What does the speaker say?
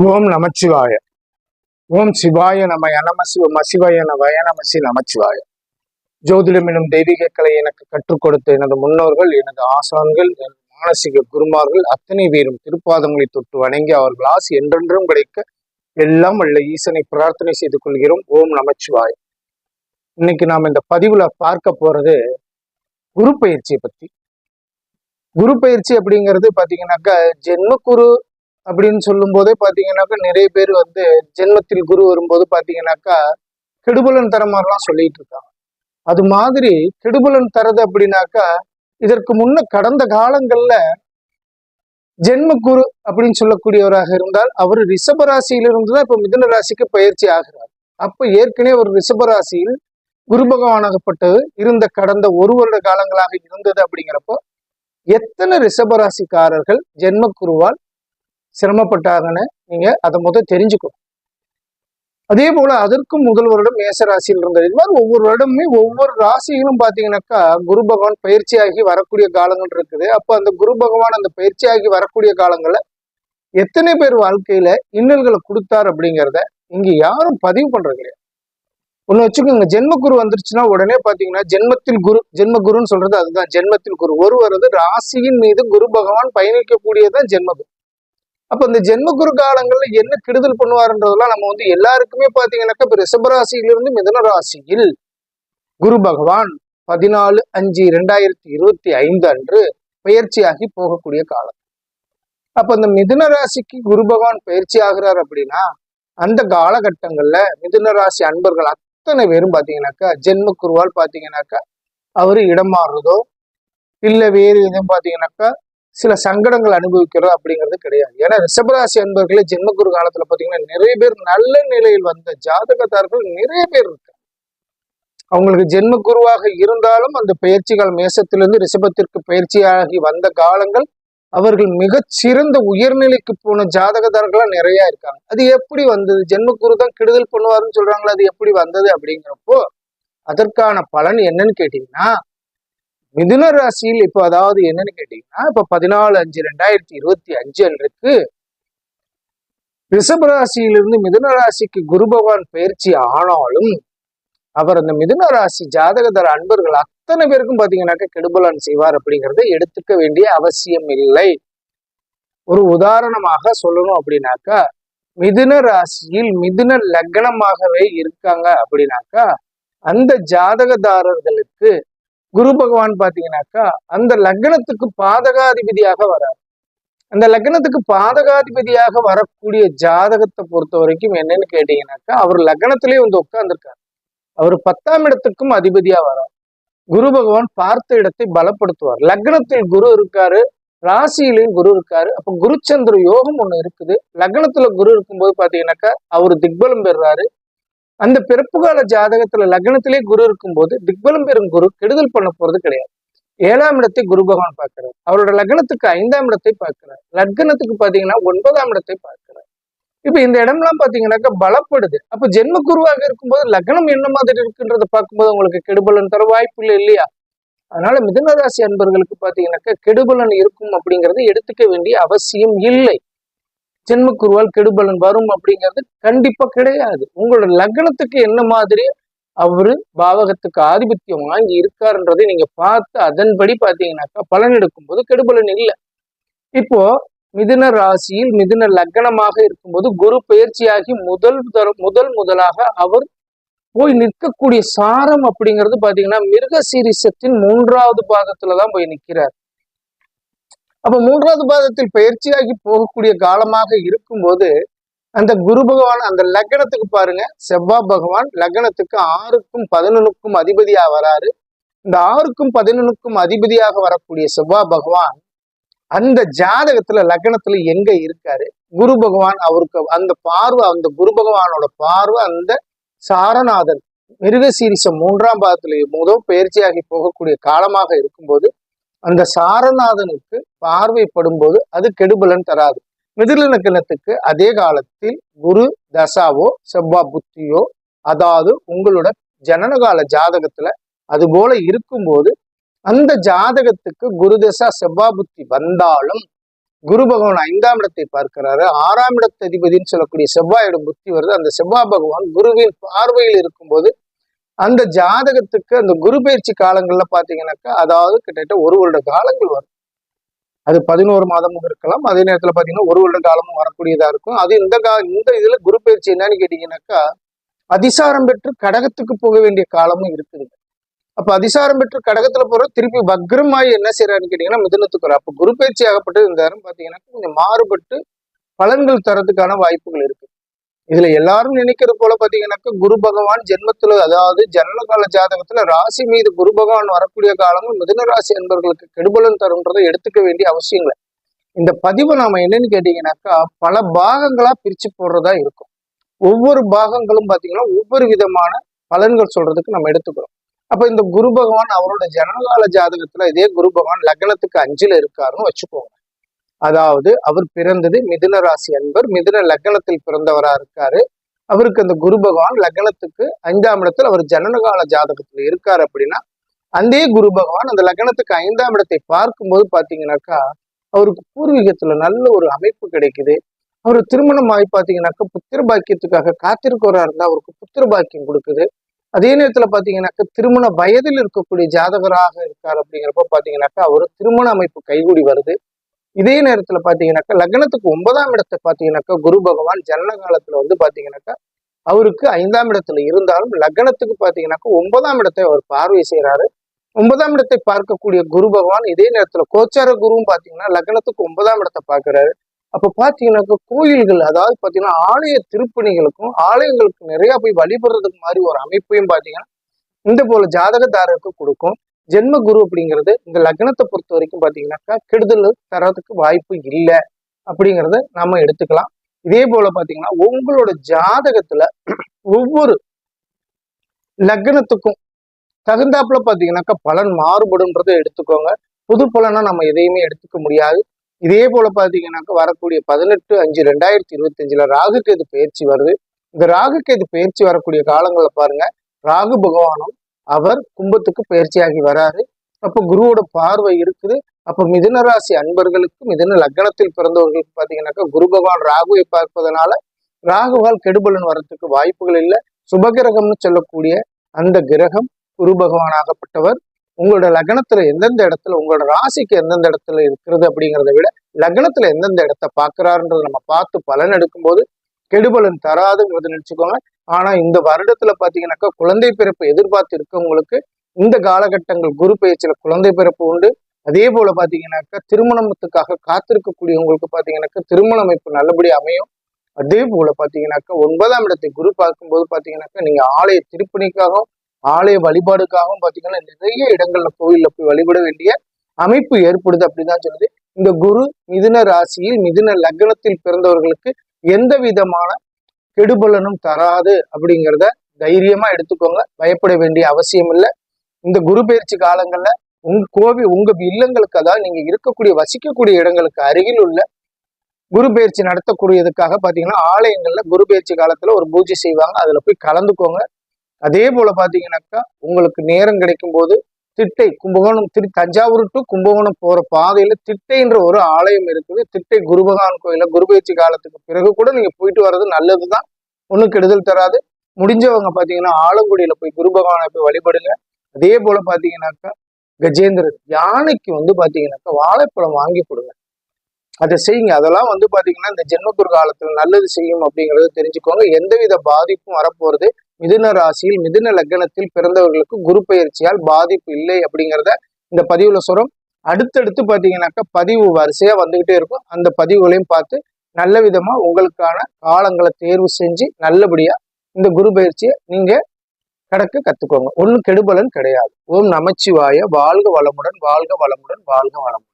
ஓம் நமச்சிவாய. ஓம் சிவாய நம நம சிவாய நவய நமசி நமச்சிவாய. ஜோதிடம் எனும் தெய்வீக கலை எனக்கு கற்றுக் கொடுத்த எனது முன்னோர்கள், எனது ஆசான்கள், எனது மானசீக குருமார்கள் அத்தனை பேரும் திருப்பாதங்களை தொட்டு வணங்கி அவர்கள் ஆசி என்றென்றும் கிடைக்க எல்லாம் வல்ல ஈசனை பிரார்த்தனை செய்து கொள்கிறோம். ஓம் நமச்சிவாய. இன்னைக்கு நாம் இந்த பதிவுல பார்க்க போறது குரு பயிற்சியை பத்தி. குரு பயிற்சி அப்படிங்கிறது பாத்தீங்கன்னாக்கா ஜென்மக்குரு அப்படின்னு சொல்லும் போதே பாத்தீங்கன்னாக்கா நிறைய பேர் ஜென்மத்தில் குரு வரும்போது பாத்தீங்கன்னாக்கா கெடுபலன் தர மாதிரிலாம் சொல்லிட்டு இருக்காங்க. அது மாதிரி கெடுபலன் தரது அப்படின்னாக்கா இதற்கு முன்ன கடந்த காலங்கள்ல ஜென்ம குரு அப்படின்னு சொல்லக்கூடியவராக இருந்தால் அவர் ரிஷபராசியிலிருந்து தான் இப்ப மிதுன ராசிக்கு பயிற்சி ஆகிறார். அப்ப ஏற்கனவே ஒரு ரிஷபராசியில் குரு பகவானாகப்பட்டது இருந்த கடந்த ஒரு வருட காலங்களாக இருந்தது. அப்படிங்கிறப்போ எத்தனை ரிஷபராசிக்காரர்கள் ஜென்ம குருவால் சிரமப்பட்டாங்கன்னு நீங்க அதை தெரிஞ்சுக்கணும். அதே போல அதற்கும் முதல் வருடம் மேச ராசியில் இருந்தது. இது மாதிரி ஒவ்வொரு வருடமே ஒவ்வொரு ராசியிலும் பாத்தீங்கன்னாக்கா குரு பகவான் பயிற்சியாகி வரக்கூடிய காலங்கள் இருக்குது. அப்ப அந்த குரு பகவான் அந்த பயிற்சியாகி வரக்கூடிய காலங்கள்ல எத்தனை பேர் வாழ்க்கையில இன்னல்களை கொடுத்தார் அப்படிங்கிறத இங்க யாரும் பதிவு பண்றது கிடையாது. ஒண்ணு வச்சுக்கோங்க, ஜென்ம குரு வந்துருச்சுன்னா உடனே பாத்தீங்கன்னா ஜென்மத்தில் குரு, ஜென்ம குருன்னு சொல்றது அதுதான். ஜென்மத்தில் குரு வருவது ராசியின் மீது குரு பகவான் பயணிக்கக்கூடியதான் ஜென்மகுரு. அப்ப இந்த ஜென்மகுரு காலங்கள்ல என்ன கெடுதல் பண்ணுவாருன்றதெல்லாம் நம்ம எல்லாருக்குமே பாத்தீங்கன்னாக்கா இப்ப ரிஷபராசியிலிருந்து மிதுன ராசியில் குரு பகவான் 14/5/2025 அன்று பயிற்சியாகி போகக்கூடிய காலம். அப்ப இந்த மிதுன ராசிக்கு குரு பகவான் பயிற்சி ஆகிறார் அப்படின்னா அந்த காலகட்டங்கள்ல மிதுன ராசி அன்பர்கள் அத்தனை பேரும் பாத்தீங்கன்னாக்கா ஜென்ம குருவால் பாத்தீங்கன்னாக்கா அவரு இடம் மாறுறதோ இல்ல வேறு எதுவும் பாத்தீங்கன்னாக்கா சில சங்கடங்கள் அனுபவிக்கிறோம் அப்படிங்கிறது கிடையாது. ஏன்னா ரிஷபராசி அன்பர்களே ஜென்மகுரு காலத்துல பாத்தீங்கன்னா நிறைய பேர் நல்ல நிலையில் வந்த ஜாதகத்தார்கள் நிறைய பேர் இருக்காங்க. அவங்களுக்கு ஜென்ம குருவாக இருந்தாலும் அந்த பயிற்சிகள் மேசத்திலிருந்து ரிஷபத்திற்கு பயிற்சியாகி வந்த காலங்கள் அவர்கள் மிகச்சிறந்த உயர்நிலைக்கு போன ஜாதகதார்களா நிறைய இருக்காங்க. அது எப்படி வந்தது? ஜென்மகுரு தான் கெடுதல் பண்ணுவாருன்னு சொல்றாங்களா, அது எப்படி வந்தது அப்படிங்கிறப்போ அதற்கான பலன் என்னன்னு கேட்டீங்கன்னா மிதுன ராசியில் இப்ப அதாவது என்னன்னு கேட்டீங்கன்னா இப்ப 14/5/2025 அன்றைக்கு ரிஷபராசியிலிருந்து மிதுன ராசிக்கு குரு பகவான் பயிற்சி ஆனாலும் அவர் அந்த மிதுன ராசி ஜாதகதர அன்பர்கள் அத்தனை பேருக்கும் பாத்தீங்கன்னாக்கா கெடுபலன் செய்வார் அப்படிங்கிறத எடுத்துக்க வேண்டிய அவசியம் இல்லை. ஒரு உதாரணமாக சொல்லணும் அப்படின்னாக்கா மிதுன ராசியில் மிதுன லக்னமாகவே இருக்காங்க அப்படின்னாக்கா அந்த ஜாதகதாரர்களுக்கு குரு பகவான் பாத்தீங்கன்னாக்கா அந்த லக்னத்துக்கு பாதகாதிபதியாக வரார். அந்த லக்னத்துக்கு பாதகாதிபதியாக வரக்கூடிய ஜாதகத்தை பொறுத்த வரைக்கும் என்னன்னு கேட்டீங்கன்னாக்கா அவர் லக்னத்திலேயே உட்கார்ந்துருக்காரு. அவர் 10ஆம் இடத்துக்கும் அதிபதியா வரார். குரு பகவான் பார்த்த இடத்தை பலப்படுத்துவார். லக்னத்தில் குரு இருக்காரு, ராசியிலையும் குரு இருக்காரு. அப்ப குருச்சந்திர யோகம் ஒண்ணு இருக்குது. லக்னத்துல குரு இருக்கும்போது பாத்தீங்கன்னாக்கா அவரு திக்பலம் பெறுறாரு. அந்த பிறப்பு கால ஜாதகத்துல லக்னத்திலே குரு இருக்கும்போது திக்பலம் பெறும் குரு கெடுதல் பண்ண போறது கிடையாது. 7ஆம் இடத்தை குரு பகவான் பார்க்கிறார். அவரோட லக்னத்துக்கு 5ஆம் இடத்தை பார்க்கிறார். லக்னத்துக்கு பாத்தீங்கன்னா 9ஆம் இடத்தை பார்க்கிறார். இப்ப இந்த இடம்லாம் பாத்தீங்கன்னாக்கா பலப்படுது. அப்ப ஜென்ம குருவாக இருக்கும்போது லக்னம் என்ன மாதிரி இருக்குன்றத பார்க்கும்போது உங்களுக்கு கெடுபலன் தர வாய்ப்பு இல்லை இல்லையா? அதனால மிதுன ராசி அன்பர்களுக்கு பாத்தீங்கன்னாக்கா கெடுபலன் இருக்கும் அப்படிங்கறத எடுத்துக்க வேண்டிய அவசியம் இல்லை. ஜென்மக்குருவால் கெடுபலன் வரும் அப்படிங்கிறது கண்டிப்பா கிடையாது. உங்களோட லக்னத்துக்கு என்ன மாதிரி அவரு பாவகத்துக்கு ஆதிபத்தியம் வாங்கி இருக்காருன்றதை நீங்க பார்த்து அதன்படி பாத்தீங்கன்னாக்கா பலன் எடுக்கும் போது கெடுபலன் இல்லை. இப்போ மிதுன ராசியில் மிதுன லக்னமாக இருக்கும்போது குரு பயிற்சியாகி முதலாக அவர் போய் நிற்கக்கூடிய சாரம் அப்படிங்கிறது பாத்தீங்கன்னா மிருகசீரிஷத்தின் 3வது பாதத்துலதான் போய் நிற்கிறார். அப்ப 3வது பாதத்தில் பயிற்சியாகி போகக்கூடிய காலமாக இருக்கும்போது அந்த குரு பகவான் அந்த லக்னத்துக்கு பாருங்க, செவ்வாய் பகவான் லக்னத்துக்கு 6க்கும் 11க்கும் அதிபதியா வராரு. இந்த 6க்கும் 11க்கும் அதிபதியாக வரக்கூடிய செவ்வாய் பகவான் அந்த ஜாதகத்துல லக்னத்துல எங்க இருக்காரு? குரு பகவான் அவருக்கு அந்த பார்வை, அந்த குரு பகவானோட பார்வை அந்த சாரநாதன் மிருகசீரிஷம் 3ஆம் பாதத்துல பயிற்சியாகி போகக்கூடிய காலமாக இருக்கும்போது அந்த சாரநாதனுக்கு பார்வைப்படும் போது அது கெடுபலன் தராது. மிதுன லக்னத்துக்கு அதே காலத்தில் குரு தசாவோ செவ்வா புத்தியோ அதாவது உங்களோட ஜனனகால ஜாதகத்துல அது போல இருக்கும்போது அந்த ஜாதகத்துக்கு குரு தசா செவ்வா புத்தி வந்தாலும் குரு பகவான் 5ஆம் இடத்தை பார்க்கிறாரு. 6ஆம் இடத்து அதிபதினு சொல்லக்கூடிய செவ்வாயோட புத்தி வருது. அந்த செவ்வாய் பகவான் குருவின் பார்வையில் இருக்கும்போது அந்த ஜாதகத்துக்கு அந்த குரு பயிற்சி காலங்கள்ல பாத்தீங்கன்னாக்கா, அதாவது கிட்டத்தட்ட 1 வருட காலங்கள் வரும். அது 11 மாதமும் இருக்கலாம். அதே நேரத்துல பாத்தீங்கன்னா 1 வருட காலமும் வரக்கூடியதா இருக்கும். அது இந்த இதுல குரு பயிற்சி என்னன்னு கேட்டீங்கன்னாக்கா, அதிசாரம் பெற்று கடகத்துக்கு போக வேண்டிய காலமும் இருக்குது. அப்ப அதிசாரம் பெற்று கடகத்துல போற திருப்பி வக்ரமாயி என்ன செய்யறாருன்னு கேட்டீங்கன்னா மிதுனத்துக்கு வரும். அப்ப குரு பயிற்சி ஆகப்பட்டது இந்த நேரம் பாத்தீங்கன்னா கொஞ்சம் மாறுபட்டு பலன்கள் தரதுக்கான வாய்ப்புகள் இருக்கு. இதுல எல்லாரும் நினைக்கிறது போல பாத்தீங்கன்னாக்கா குரு பகவான் ஜென்மத்துல, அதாவது ஜனனகால ஜாதகத்துல ராசி மீது குரு பகவான் வரக்கூடிய காலங்கள் மிதுன ராசி என்பவர்களுக்கு கெடுபலன் தரும்ன்றதை எடுத்துக்க வேண்டிய அவசியங்கள். இந்த பதிவை நாம என்னன்னு கேட்டீங்கன்னாக்கா பல பாகங்களா பிரிச்சு போடுறதா இருக்கும். ஒவ்வொரு பாகங்களும் பாத்தீங்கன்னா ஒவ்வொரு விதமான பலன்கள் சொல்றதுக்கு நம்ம எடுத்துக்கிறோம். அப்ப இந்த குரு பகவான் அவரோட ஜனனகால ஜாதகத்துல இதே குரு பகவான் லக்னத்துக்கு 5ல இருக்காருன்னு வச்சுக்கோங்க. அதாவது அவர் பிறந்தது மிதுன ராசி அன்பர், மிதுன லக்னத்தில் பிறந்தவரா இருக்காரு. அவருக்கு அந்த குரு பகவான் லக்னத்துக்கு 5ஆம் இடத்துல அவர் ஜனனகால ஜாதகத்துல இருக்காரு அப்படின்னா, அந்த குரு பகவான் அந்த லக்னத்துக்கு 5ஆம் இடத்தை பார்க்கும்போது பாத்தீங்கன்னாக்கா அவருக்கு பூர்வீகத்துல நல்ல ஒரு அமைப்பு கிடைக்குது. அவர் திருமணம் ஆகி பாத்தீங்கன்னாக்கா புத்திர பாக்கியத்துக்காக காத்திருக்கிறவரா இருந்தா அவருக்கு புத்திர பாக்கியம் கொடுக்குது. அதே நேரத்துல பாத்தீங்கன்னாக்கா திருமண வயதில் இருக்கக்கூடிய ஜாதகராக இருக்காரு அப்படிங்கிறப்ப பாத்தீங்கன்னாக்கா அவரு திருமண அமைப்பு கைகூடி வருது. இதே நேரத்துல பாத்தீங்கன்னாக்கா லக்னத்துக்கு 9ஆம் இடத்தை பாத்தீங்கன்னாக்கா குரு பகவான் ஜனன காலத்துல வந்து பாத்தீங்கன்னாக்கா அவருக்கு 5ஆம் இடத்துல இருந்தாலும் லக்னத்துக்கு பாத்தீங்கன்னாக்கா 9ஆம் இடத்தை அவர் பார்வை செய்யறாரு. 9ஆம் இடத்தை பார்க்கக்கூடிய குரு பகவான் இதே நேரத்துல கோச்சார குருவும் பாத்தீங்கன்னா லக்னத்துக்கு 9ஆம் இடத்தை பார்க்கிறாரு. அப்ப பாத்தீங்கன்னாக்கா கோயில்கள், அதாவது பாத்தீங்கன்னா ஆலய திருப்பணிகளுக்கும் ஆலயங்களுக்கு நிறைய போய் வழிபடுறதுக்கு மாதிரி ஒரு அமைப்பையும் பாத்தீங்கன்னா இந்த போல ஜாதகதாரருக்கு கொடுக்கும். ஜென்ம குரு அப்படிங்கிறது இந்த லக்னத்தை பொறுத்த வரைக்கும் பாத்தீங்கன்னாக்கா கெடுதல் தரதுக்கு வாய்ப்பு இல்லை அப்படிங்கிறத நம்ம எடுத்துக்கலாம். இதே போல பாத்தீங்கன்னா உங்களோட ஜாதகத்துல ஒவ்வொரு லக்னத்துக்கும் தகுந்தாப்புல பாத்தீங்கன்னாக்கா பலன் மாறுபடும்ன்றதை எடுத்துக்கோங்க. புது பலனா நம்ம எதையுமே எடுத்துக்க முடியாது. இதே போல பாத்தீங்கன்னாக்கா வரக்கூடிய 18/5/2025 ராகு கேது பயிற்சி வருது. இந்த ராகு கேது பயிற்சி வரக்கூடிய காலங்களில் பாருங்க, ராகு பகவானும் அவர் கும்பத்துக்கு பயிற்சியாகி வராரு. அப்ப குருவோட பார்வை இருக்குது. அப்ப மிதுன ராசி அன்பர்களுக்கு, மிதுன லக்னத்தில் பிறந்தவர்களுக்கு பாத்தீங்கன்னாக்கா குரு பகவான் ராகுவை பார்ப்பதனால ராகுவால் கெடுபலன் வர்றதுக்கு வாய்ப்புகள் இல்லை. சுபகிரகம்னு சொல்லக்கூடிய அந்த கிரகம் குரு பகவான் ஆகப்பட்டவர் உங்களோட லக்னத்துல எந்தெந்த இடத்துல, உங்களோட ராசிக்கு எந்தெந்த இடத்துல இருக்கிறது அப்படிங்கிறத விட லக்னத்துல எந்தெந்த இடத்த பாக்குறாருன்றதை நம்ம பார்த்து பலன் எடுக்கும்போது கெடுபலன் தராதுங்கிறத நினைச்சுக்கோங்க. ஆனா இந்த வருடத்துல பாத்தீங்கன்னாக்கா குழந்தை பிறப்பு எதிர்பார்த்து இருக்கவங்களுக்கு இந்த காலகட்டங்கள் குரு பயிற்சியில குழந்தை பிறப்பு உண்டு. அதே போல பாத்தீங்கன்னாக்கா திருமணத்துக்காக காத்திருக்கக்கூடியவங்களுக்கு பாத்தீங்கன்னாக்கா திருமண அமைப்பு நல்லபடி அமையும். அதே போல பாத்தீங்கன்னாக்கா 9ஆம் இடத்தை குரு பார்க்கும்போது பாத்தீங்கன்னாக்கா நீங்க ஆலய திருப்பணிக்காகவும் ஆலய வழிபாடுக்காகவும் பாத்தீங்கன்னா நிறைய இடங்கள்ல கோயில்ல போய் வழிபட வேண்டிய அமைப்பு ஏற்படுது அப்படிதான் சொல்லுது. இந்த குரு மிதுன ராசியில் மிதுன லக்னத்தில் பிறந்தவர்களுக்கு எந்த விதமான கெடுபலனும் தராது அப்படிங்கிறத தைரியமா எடுத்துக்கோங்க. பயப்பட வேண்டிய அவசியம் இல்லை. இந்த குரு பயிற்சி காலங்கள்ல உங்க இல்லங்களுக்கு, அதாவது நீங்க இருக்கக்கூடிய வசிக்கக்கூடிய இடங்களுக்கு அருகில் உள்ள குரு பயிற்சி நடத்தக்கூடியதுக்காக பாத்தீங்கன்னா ஆலயங்கள்ல குரு பயிற்சி காலத்துல ஒரு பூஜை செய்வாங்க. அதுல போய் கலந்துக்கோங்க. அதே போல பாத்தீங்கன்னாக்கா உங்களுக்கு நேரம் கிடைக்கும் போது திட்டை கும்பகோணம் தஞ்சாவூர் டு கும்பகோணம் போற பாதையில திட்டைன்ற ஒரு ஆலயம் இருக்குது. திட்டை குரு பகவான் கோயில குரு பயிற்சி காலத்துக்கு பிறகு கூட நீங்க போயிட்டு வர்றது நல்லதுதான், ஒன்றும் கெடுதல் தராது. முடிஞ்சவங்க பாத்தீங்கன்னா ஆலங்குடியில போய் குரு பகவானை போய் வழிபடுங்க. அதே போல பாத்தீங்கன்னாக்கா கஜேந்திரன் யானைக்கு வந்து பாத்தீங்கன்னாக்கா வாழைப்பழம் வாங்கி கொடுங்க, அதை செய்யுங்க. அதெல்லாம் வந்து பாத்தீங்கன்னா இந்த ஜென்மகுரு காலத்துல நல்லது செய்யும் அப்படிங்கறத தெரிஞ்சுக்கோங்க. எந்தவித பாதிப்பும் வரப்போறது மிதுன ராசியில் மிதுன லக்னத்தில் பிறந்தவர்களுக்கு குரு பயிற்சியால் பாதிப்பு இல்லை அப்படிங்கிறத இந்த பதிவுல சொல்றோம். அடுத்தடுத்து பாத்தீங்கன்னாக்கா பதிவு வரிசையா வந்துகிட்டே இருக்கும். அந்த பதிவுகளையும் பார்த்து நல்ல விதமா உங்களுக்கான காலங்களை தேர்வு செஞ்சு நல்லபடியா இந்த குரு பயிற்சியை நீங்க கடக்க கத்துக்கோங்க. ஒன்னும் கெடுபலன் கிடையாது. ஓம் நமச்சிவாய. வாழ்க வளமுடன், வாழ்க வளமுடன், வாழ்க வளமுடன்.